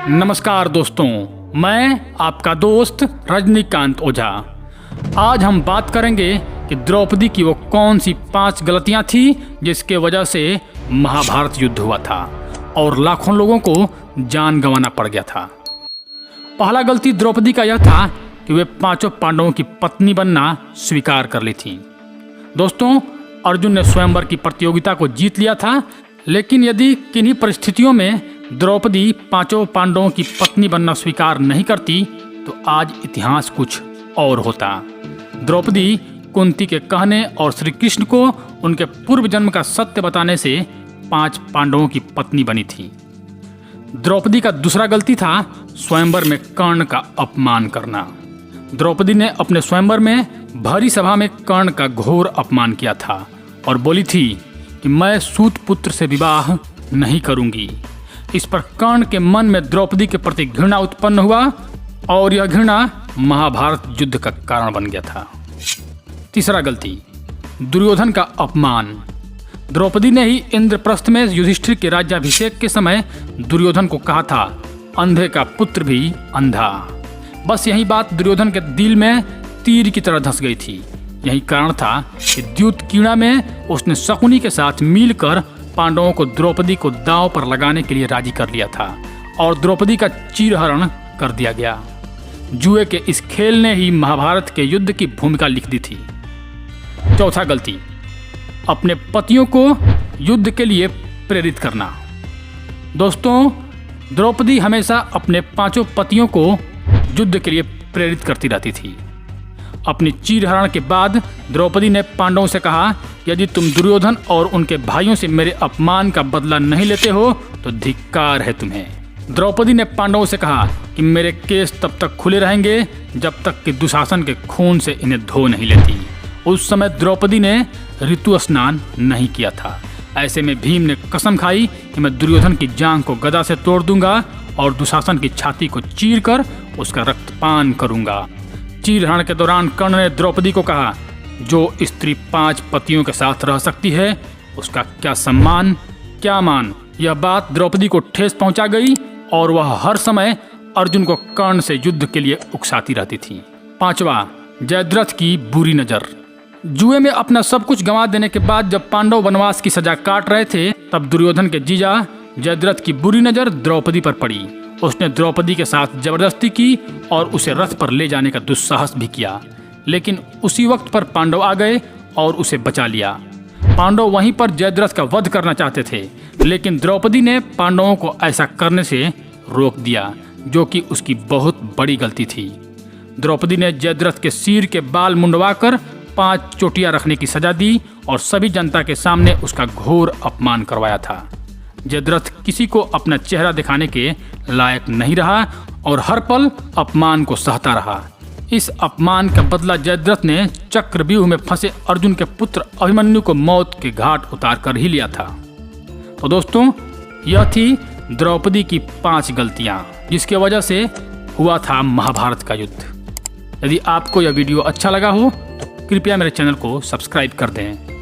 नमस्कार दोस्तों, मैं आपका दोस्त रजनीकांत ओझा। आज हम बात करेंगे कि द्रौपदी की वो कौन सी 5 गलतियां थी जिसके वजह से महाभारत युद्ध हुआ था और लाखों लोगों को जान गंवाना पड़ गया था। पहला गलती द्रौपदी का यह था कि वे 5 पांडवों की पत्नी बनना स्वीकार कर ली थी। दोस्तों, अर्जुन ने स्वयंवर की प्रतियोगिता को जीत लिया था, लेकिन यदि किन्हीं परिस्थितियों में द्रौपदी 5 पांडवों की पत्नी बनना स्वीकार नहीं करती तो आज इतिहास कुछ और होता। द्रौपदी कुंती के कहने और श्री कृष्ण को उनके पूर्व जन्म का सत्य बताने से 5 पांडवों की पत्नी बनी थी। द्रौपदी का दूसरा गलती था स्वयंवर में कर्ण का अपमान करना। द्रौपदी ने अपने स्वयंवर में भरी सभा में कर्ण का घोर अपमान किया था और बोली थी कि मैं सूत पुत्र से विवाह नहीं करूंगी। इस पर कर्ण के मन में द्रौपदी के प्रति घृणा उत्पन्न हुआ और यह घृणा महाभारत युद्ध का कारण बन गया था। तीसरा गलती, दुर्योधन का अपमान। द्रौपदी ने ही इंद्रप्रस्थ में युधिष्ठिर के राज्याभिषेक के समय दुर्योधन को कहा था, अंधे का पुत्र भी अंधा। बस यही बात दुर्योधन के दिल में तीर की तरह धंस गई थी। यही कारण था कि द्यूतकीणा में उसने शकुनी के साथ मिलकर पांडवों को द्रौपदी को दांव पर लगाने के लिए राजी कर लिया था और द्रौपदी का चीरहरण कर दिया गया। जुए के इस खेल ने ही महाभारत के युद्ध की भूमिका लिख दी थी। चौथा गलती, अपने पतियों को युद्ध के लिए प्रेरित करना। दोस्तों, द्रौपदी हमेशा अपने 5 पतियों को युद्ध के लिए प्रेरित करती रहती थी। अपनी चीरहरण के बाद द्रौपदी ने पांडवों से कहा, यदि तुम दुर्योधन और उनके भाइयों से मेरे अपमान का बदला नहीं लेते हो तो धिक्कार है तुम्हें। द्रौपदी ने पांडवों से कहा कि मेरे केस तब तक खुले रहेंगे जब तक कि दुशासन के खून से इन्हें धो नहीं लेती। उस समय द्रौपदी ने ऋतु स्नान नहीं किया था। ऐसे में भीम ने कसम खाई कि मैं दुर्योधन की जांघ को गदा से तोड़ दूंगा और दुशासन की छाती को चीर कर उसका रक्तपान करूंगा। चीरहरण के दौरान कर्ण ने द्रौपदी को कहा, जो स्त्री 5 पतियों के साथ रह सकती है उसका क्या सम्मान क्या मान। यह बात द्रौपदी को ठेस पहुंचा गई और वह हर समय अर्जुन को कर्ण से युद्ध के लिए उकसाती रहती थी। 5वां, जयद्रथ की बुरी नजर। जुए में अपना सब कुछ गंवा देने के बाद जब पांडव वनवास की सजा काट रहे थे तब दुर्योधन के जीजा जयद्रथ की बुरी नजर द्रौपदी पर पड़ी। उसने द्रौपदी के साथ जबरदस्ती की और उसे रथ पर ले जाने का दुस्साहस भी किया, लेकिन उसी वक्त पर पांडव आ गए और उसे बचा लिया। पांडव वहीं पर जयद्रथ का वध करना चाहते थे, लेकिन द्रौपदी ने पांडवों को ऐसा करने से रोक दिया, जो कि उसकी बहुत बड़ी गलती थी। द्रौपदी ने जयद्रथ के सिर के बाल मुंडवाकर 5 चोटियां रखने की सजा दी और सभी जनता के सामने उसका घोर अपमान करवाया था। जयद्रथ किसी को अपना चेहरा दिखाने के लायक नहीं रहा और हर पल अपमान को सहता रहा। इस अपमान का बदला जयद्रथ ने चक्रव्यूह में फंसे अर्जुन के पुत्र अभिमन्यु को मौत के घाट उतार कर ही लिया था। तो दोस्तों, यह थी द्रौपदी की 5 गलतियां जिसके वजह से हुआ था महाभारत का युद्ध। यदि आपको यह वीडियो अच्छा लगा हो तो कृपया मेरे चैनल को सब्सक्राइब कर दें।